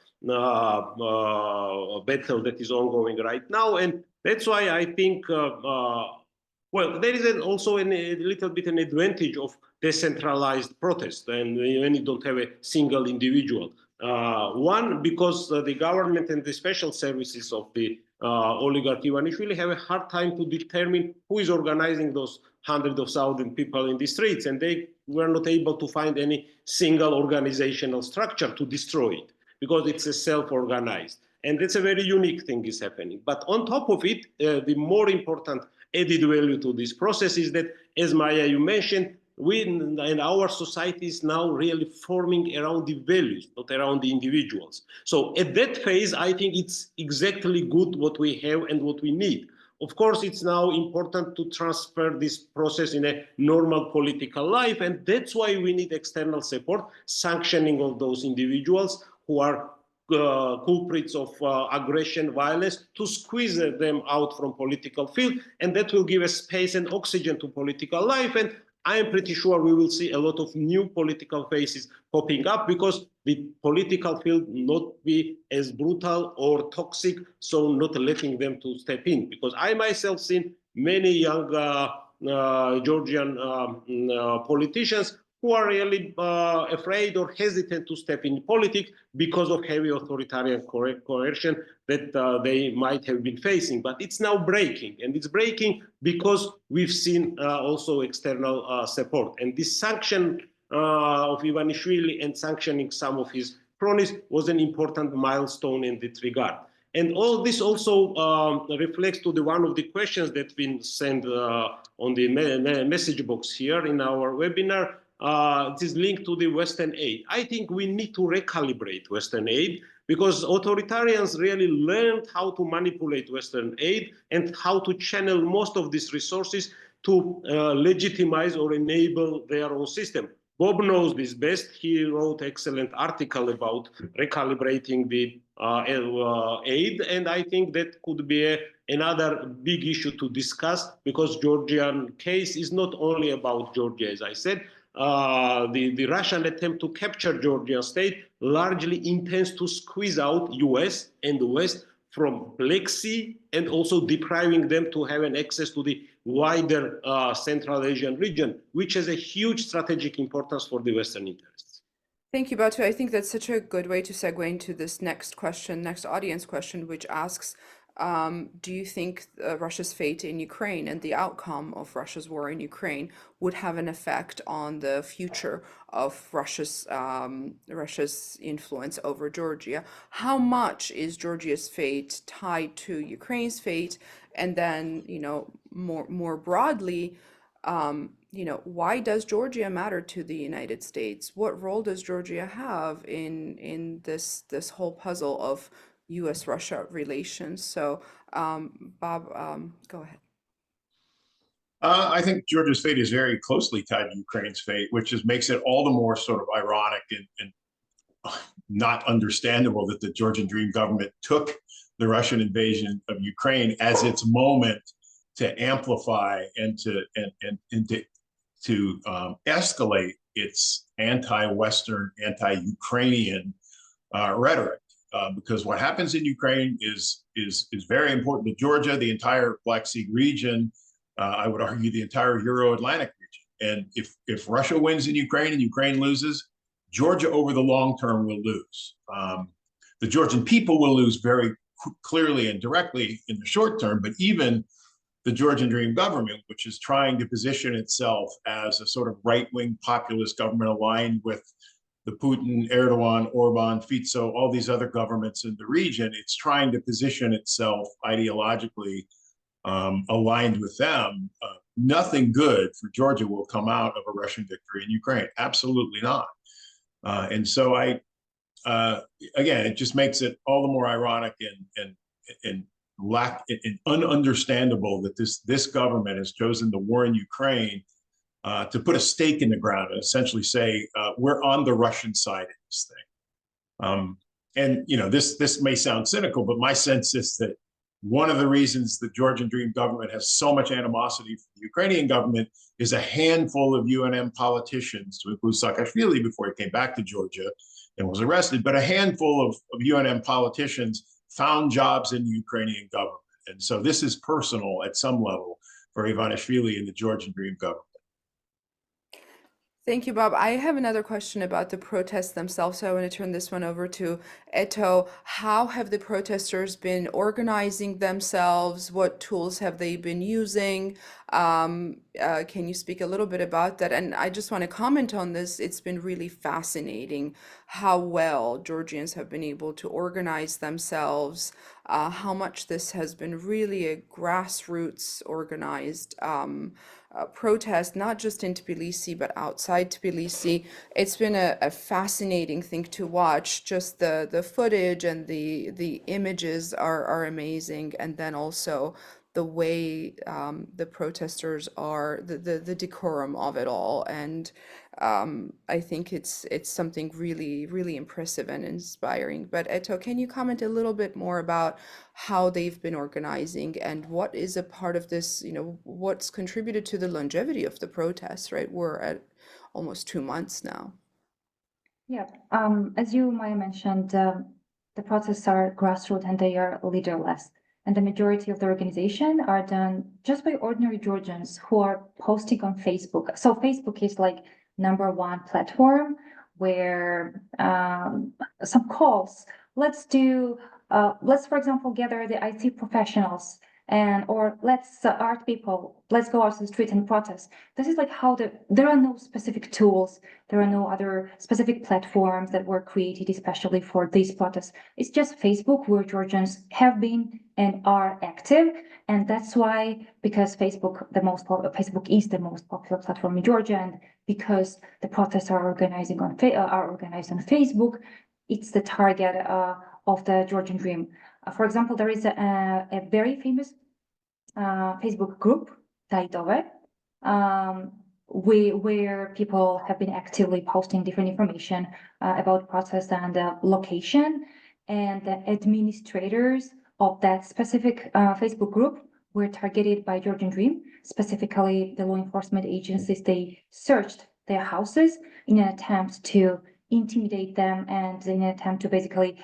that is ongoing right now, and that's why I think there is also a little bit an advantage of decentralized protest, and when you don't have a single individual. One, because the government and the special services of the oligarch Ivanishvili have a hard time to determine who is organizing those hundreds of thousands of people in the streets, and they were not able to find any single organizational structure to destroy it, because it's a self-organized. And that's a very unique thing is happening. But on top of it, the more important added value to this process is that, as Maya, you mentioned, we and our society is now really forming around the values, not around the individuals. So at that phase, I think it's exactly good what we have and what we need. Of course, it's now important to transfer this process in a normal political life, and that's why we need external support, sanctioning of those individuals who are culprits of aggression, violence, to squeeze them out from political field, and that will give a space and oxygen to political life. And I am pretty sure we will see a lot of new political faces popping up, because the political field not be as brutal or toxic, so not letting them to step in. Because I myself seen many young Georgian politicians who are really afraid or hesitant to step in politics because of heavy authoritarian coercion that they might have been facing. But it's now breaking, and it's breaking because we've seen also external support. And this sanction of Ivanishvili and sanctioning some of his promise was an important milestone in that regard. And all this also reflects to one of the questions that's been sent on the message box here in our webinar. It is linked to the Western aid. I think we need to recalibrate Western aid because authoritarians really learned how to manipulate Western aid and how to channel most of these resources to legitimize or enable their own system. Bob knows this best. He wrote an excellent article about recalibrating the aid, and I think that could be another big issue to discuss because Georgian case is not only about Georgia, as I said. The Russian attempt to capture Georgian state largely intends to squeeze out US and the West from Black Sea and also depriving them to have an access to the wider Central Asian region, which has a huge strategic importance for the Western interests. Thank you, Batu. I think that's such a good way to segue into this next question, next audience question, which asks, do you think Russia's fate in Ukraine and the outcome of Russia's war in Ukraine would have an effect on the future of Russia's influence over Georgia? How much is Georgia's fate tied to Ukraine's fate? And then, more broadly, why does Georgia matter to the United States? What role does Georgia have in this whole puzzle of U.S.-Russia relations? So, Bob, go ahead. I think Georgia's fate is very closely tied to Ukraine's fate, which makes it all the more sort of ironic and not understandable that the Georgian Dream government took the Russian invasion of Ukraine as its moment to amplify and to escalate its anti-Western, anti-Ukrainian rhetoric. Because what happens in Ukraine is very important to Georgia, the entire Black Sea region, I would argue the entire Euro-Atlantic region. And if Russia wins in Ukraine and Ukraine loses, Georgia over the long term will lose. The Georgian people will lose very clearly and directly in the short term, but even the Georgian Dream government, which is trying to position itself as a sort of right-wing populist government aligned with the Putin, Erdogan, Orban, Fico, all these other governments in the region, it's trying to position itself ideologically aligned with them. Nothing good for Georgia will come out of a Russian victory in Ukraine. Absolutely not. And so again, it just makes it all the more ironic and ununderstandable that this government has chosen the war in Ukraine to put a stake in the ground and essentially say, we're on the Russian side of this thing. And this may sound cynical, but my sense is that one of the reasons the Georgian Dream government has so much animosity for the Ukrainian government is a handful of UNM politicians, to include Saakashvili before he came back to Georgia and was arrested, but a handful of UNM politicians found jobs in the Ukrainian government. And so this is personal at some level for Ivanishvili and the Georgian Dream government. Thank you, Bob. I have another question about the protests themselves, so I want to turn this one over to Eto. How have the protesters been organizing themselves? What tools have they been using? Can you speak a little bit about that? And I just want to comment on this. It's been really fascinating how well Georgians have been able to organize themselves, how much this has been really a grassroots organized protest, not just in Tbilisi, but outside Tbilisi. It's been a fascinating thing to watch. Just the footage and the images are amazing. And then also the way the protesters are, the decorum of it all. And I think it's something really, really impressive and inspiring. But Eto, can you comment a little bit more about how they've been organizing and what is a part of this, what's contributed to the longevity of the protests, right? We're at almost 2 months now. Yeah, as you, Maya, mentioned, the protests are grassroots and they are leaderless. And the majority of the organization are done just by ordinary Georgians who are posting on Facebook. So Facebook is like #1 platform where some calls, let's for example, gather the IT professionals and or let's art people, let's go out to the street and protest. This is like how there are no specific tools, there are no other specific platforms that were created especially for these protests. It's just Facebook where Georgians have been and are active, and that's why, because Facebook is the most popular platform in Georgia, and because the protests are organized on Facebook, it's the target of the Georgian Dream. For example, there is a very famous Facebook group, Taitove, where people have been actively posting different information about protests and location, and the administrators of that specific Facebook group were targeted by Georgian Dream. Specifically, the law enforcement agencies, they searched their houses in an attempt to intimidate them and in an attempt to basically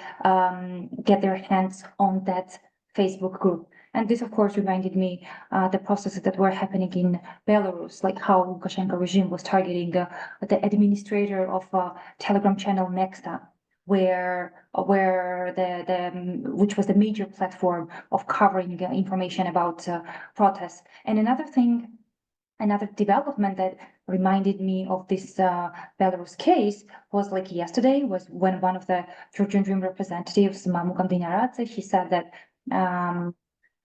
get their hands on that Facebook group. And this, of course, reminded me the processes that were happening in Belarus, like how Lukashenko regime was targeting the administrator of Telegram channel Nexta, which was the major platform of covering information about protests. And another development that reminded me of this Belarus case was like yesterday, was when one of the Georgian Dream representatives, Mamu Kamdinaradze, she said that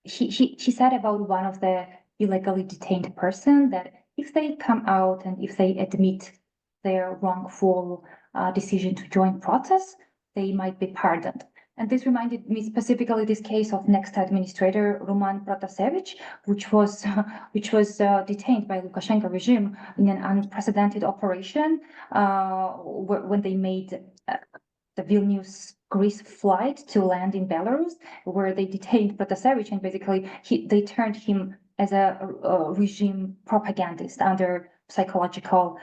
she said about one of the illegally detained person that if they come out and if they admit their wrongful decision to join protests, they might be pardoned. And this reminded me specifically this case of next administrator Roman Protasevich, which was detained by Lukashenko regime in an unprecedented operation when they made the Vilnius Greece flight to land in Belarus, where they detained Protasevich, and basically they turned him as a regime propagandist under psychological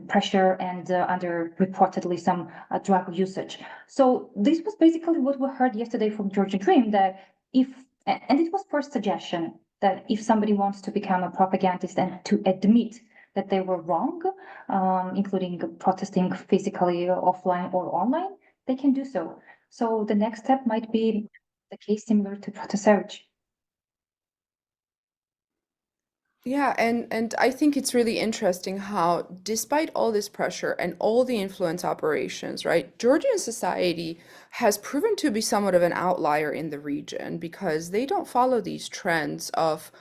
pressure and under reportedly some drug usage. So this was basically what we heard yesterday from Georgian Dream, that and it was first suggestion that if somebody wants to become a propagandist and to admit that they were wrong, including protesting physically, offline or online, they can do so. So the next step might be the case similar to Protasevich. Yeah, and I think it's really interesting how, despite all this pressure and all the influence operations, right, Georgian society has proven to be somewhat of an outlier in the region because they don't follow these trends of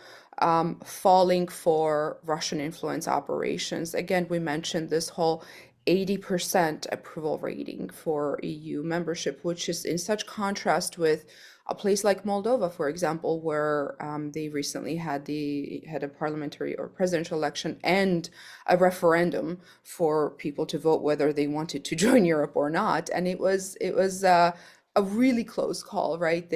falling for Russian influence operations. Again, we mentioned this whole 80% approval rating for EU membership, which is in such contrast with a place like Moldova, for example, where they recently had a parliamentary or presidential election and a referendum for people to vote whether they wanted to join Europe or not, and it was a really close call, right?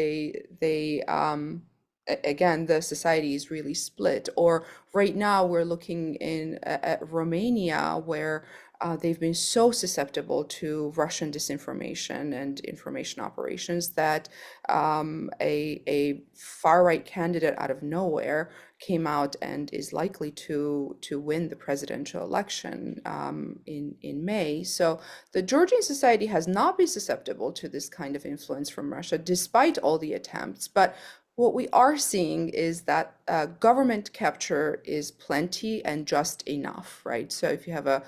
Again, the society is really split. Or right now, we're looking at Romania, where they've been so susceptible to Russian disinformation and information operations that a far-right candidate out of nowhere came out and is likely to win the presidential election in May. So the Georgian society has not been susceptible to this kind of influence from Russia, despite all the attempts. But what we are seeing is that government capture is plenty and just enough, right? So if you have a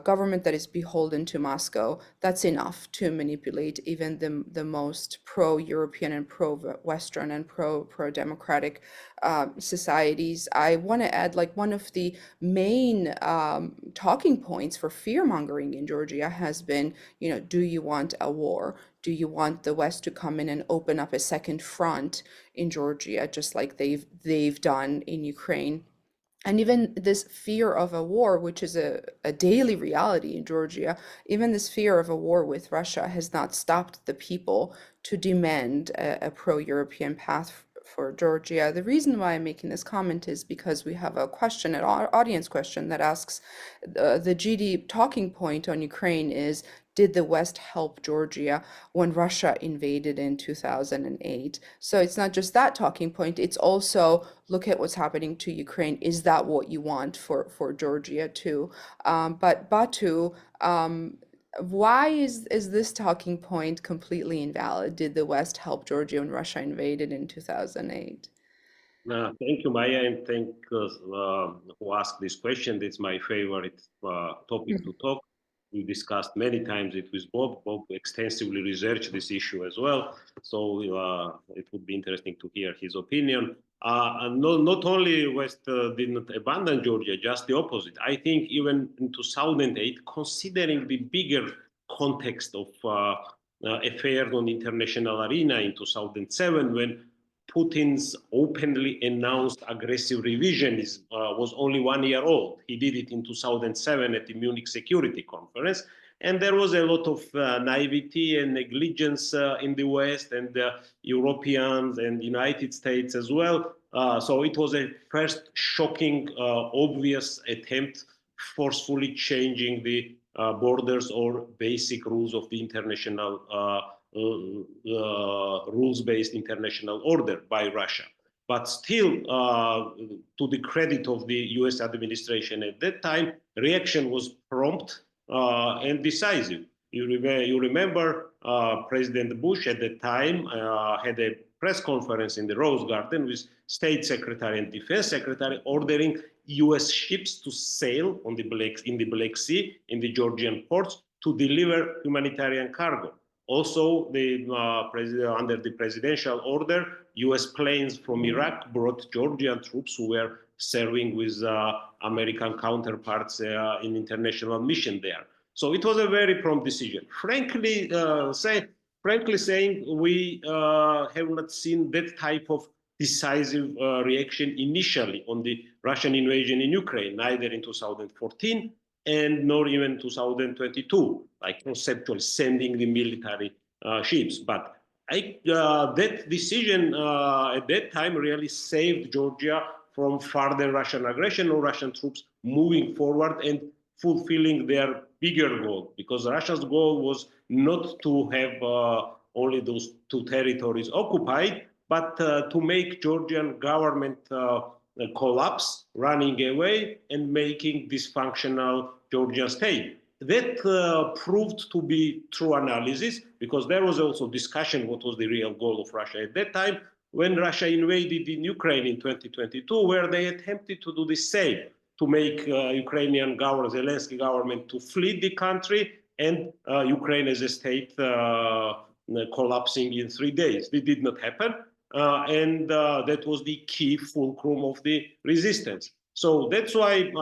government that is beholden to Moscow, that's enough to manipulate even the most pro-European and pro-Western and pro-democratic societies. I want to add, like, one of the main talking points for fear-mongering in Georgia has been, do you want a war? Do you want the West to come in and open up a second front in Georgia, just like they've done in Ukraine? And even this fear of a war, which is a daily reality in Georgia, even this fear of a war with Russia has not stopped the people to demand a pro-European path for Georgia. The reason why I'm making this comment is because we have a question, an audience question that asks, the GD talking point on Ukraine is, did the West help Georgia when Russia invaded in 2008? So it's not just that talking point, it's also, look at what's happening to Ukraine. Is that what you want for Georgia too? But Batu, why is this talking point completely invalid? Did the West help Georgia when Russia invaded in 2008? Thank you, Maya, and thank who asked this question. It's my favorite topic to talk. We discussed many times it with Bob. Bob extensively researched this issue as well, so it would be interesting to hear his opinion. And not only West didn't abandon Georgia, just the opposite. I think even in 2008, considering the bigger context of affairs on the international arena in 2007, when Putin's openly announced aggressive revision was only 1 year old. He did it in 2007 at the Munich Security Conference. And there was a lot of naivety and negligence in the West and the Europeans and United States as well. So it was a first shocking, obvious attempt forcefully changing the borders or basic rules of the international rules-based international order by Russia. But still, to the credit of the US administration at that time, reaction was prompt and decisive. You remember President Bush at the time had a press conference in the Rose Garden with State Secretary and Defense Secretary ordering US ships to sail in the Black Sea, in the Georgian ports, to deliver humanitarian cargo. Also, under the presidential order, US planes from Iraq brought Georgian troops who were serving with American counterparts in international mission there. So it was a very prompt decision. Frankly saying, we have not seen that type of decisive reaction initially on the Russian invasion in Ukraine, neither in 2014 and nor even 2022, like conceptually sending the military ships. But that decision at that time really saved Georgia from further Russian aggression or Russian troops moving forward and fulfilling their bigger goal, because Russia's goal was not to have only those two territories occupied, but to make Georgian government collapse, running away and making dysfunctional Georgian state. That proved to be true analysis, because there was also discussion what was the real goal of Russia at that time when Russia invaded in Ukraine in 2022, where they attempted to do the same, to make Ukrainian government, Zelensky government, to flee the country and Ukraine as a state collapsing in 3 days. It did not happen. And that was the key fulcrum of the resistance. So that's why,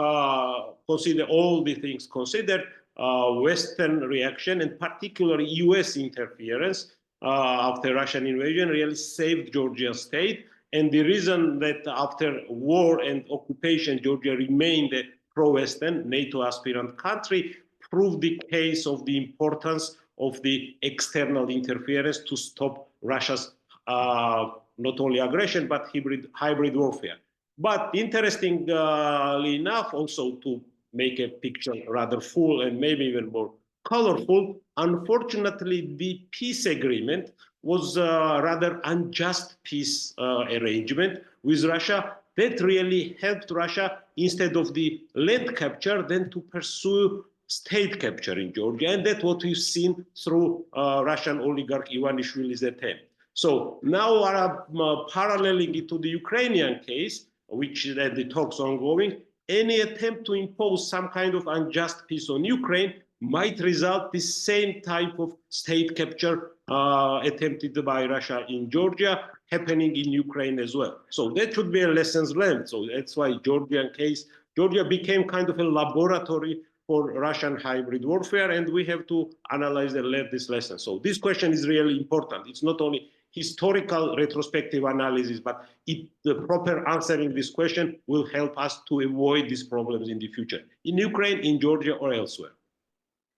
consider all the things considered, Western reaction and particularly US interference after Russian invasion really saved Georgian state. And the reason that after war and occupation, Georgia remained a pro-Western NATO aspirant country proved the case of the importance of the external interference to stop Russia's not only aggression, but hybrid warfare. But interestingly enough, also to make a picture rather full and maybe even more colorful, unfortunately, the peace agreement was a rather unjust peace arrangement with Russia that really helped Russia, instead of the land capture, then to pursue state capture in Georgia. And that's what we've seen through Russian oligarch Ivanishvili's attempt. So now paralleling it to the Ukrainian case, which the talks ongoing, any attempt to impose some kind of unjust peace on Ukraine might result the same type of state capture attempted by Russia in Georgia happening in Ukraine as well. So that should be a lessons learned. So that's why Georgia became kind of a laboratory for Russian hybrid warfare, and we have to analyze and learn this lesson. So this question is really important. It's not only historical retrospective analysis, but the proper answering this question will help us to avoid these problems in the future, in Ukraine, in Georgia, or elsewhere.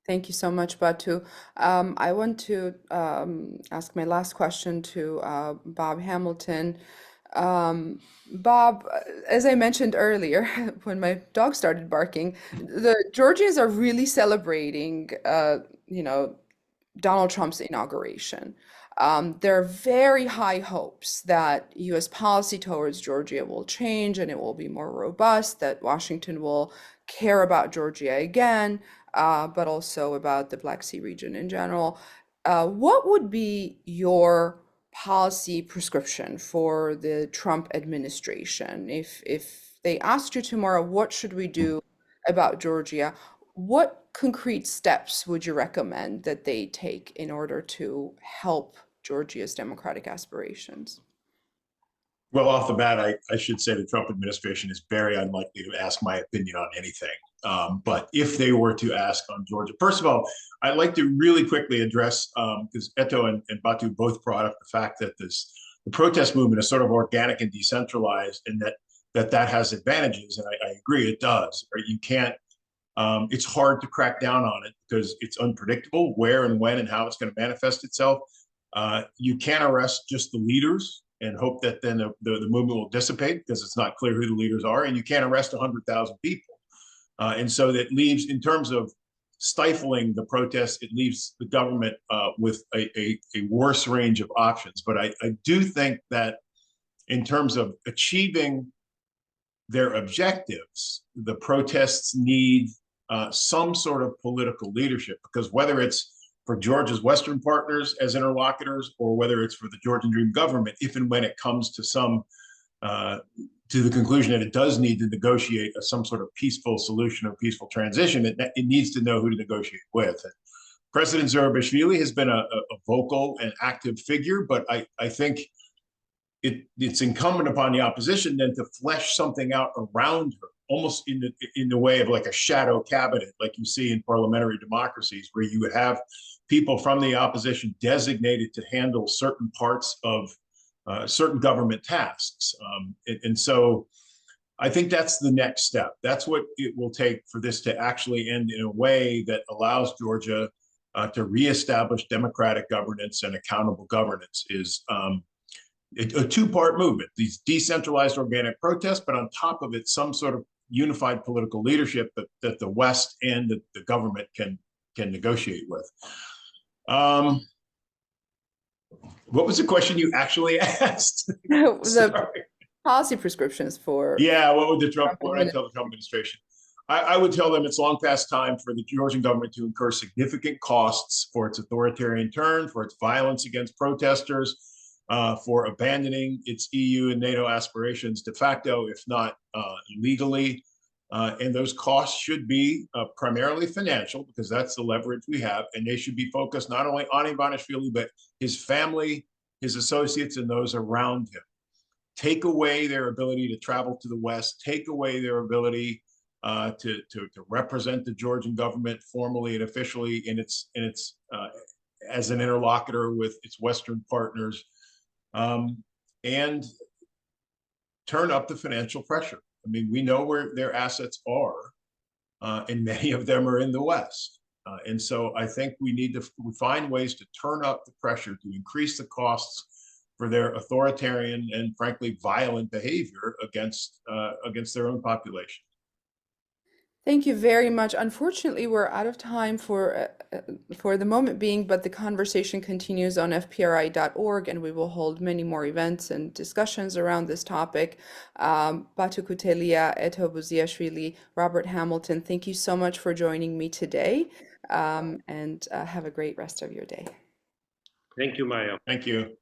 Thank you so much, Batu. I want to ask my last question to Bob Hamilton. Bob, as I mentioned earlier, when my dog started barking, the Georgians are really celebrating, Donald Trump's inauguration. There are very high hopes that US policy towards Georgia will change and it will be more robust, that Washington will care about Georgia again, but also about the Black Sea region in general. What would be your policy prescription for the Trump administration? If they asked you tomorrow, what should we do about Georgia? What concrete steps would you recommend that they take in order to help Georgia's democratic aspirations? Well, off the bat, I should say the Trump administration is very unlikely to ask my opinion on anything. But if they were to ask on Georgia, first of all, I'd like to really quickly address, because Eto and Batu both brought up the fact that the protest movement is sort of organic and decentralized, and that has advantages. And I agree, it does. Right? You can't. It's hard to crack down on it because it's unpredictable where and when and how it's going to manifest itself. You can't arrest just the leaders and hope that then the movement will dissipate because it's not clear who the leaders are, and you can't arrest 100,000 people. And so that leaves, in terms of stifling the protests, it leaves the government with a worse range of options. But I do think that in terms of achieving their objectives, the protests need some sort of political leadership, because whether it's for Georgia's Western partners as interlocutors, or whether it's for the Georgian Dream government, if and when it comes to to the conclusion that it does need to negotiate some sort of peaceful solution or peaceful transition, it needs to know who to negotiate with. And President Zurabishvili has been a vocal and active figure, but I think it's incumbent upon the opposition then to flesh something out around her, almost in the way of like a shadow cabinet, like you see in parliamentary democracies, where you would have people from the opposition designated to handle certain parts of certain government tasks. And so I think that's the next step. That's what it will take for this to actually end in a way that allows Georgia to reestablish democratic governance and accountable governance. Is a two-part movement, these decentralized organic protests, but on top of it, some sort of unified political leadership that the West and the government can negotiate with. What was the question you actually asked? The policy prescriptions for. Yeah, what would I tell the Trump administration? I would tell them it's long past time for the Georgian government to incur significant costs for its authoritarian turn, for its violence against protesters, for abandoning its EU and NATO aspirations de facto, if not legally. And those costs should be primarily financial, because that's the leverage we have. And they should be focused not only on Ivanishvili, but his family, his associates, and those around him. Take away their ability to travel to the West, take away their ability to represent the Georgian government formally and officially in its as an interlocutor with its Western partners, and turn up the financial pressure. I mean, we know where their assets are, and many of them are in the West. And so I think we need to find ways to turn up the pressure to increase the costs for their authoritarian and frankly violent behavior against their own population. Thank you very much. Unfortunately, we're out of time for the moment being, but the conversation continues on fpri.org, and we will hold many more events and discussions around this topic. Batu Kutelia, Eto Buziashvili, Robert Hamilton, thank you so much for joining me today, and have a great rest of your day. Thank you, Maya. Thank you.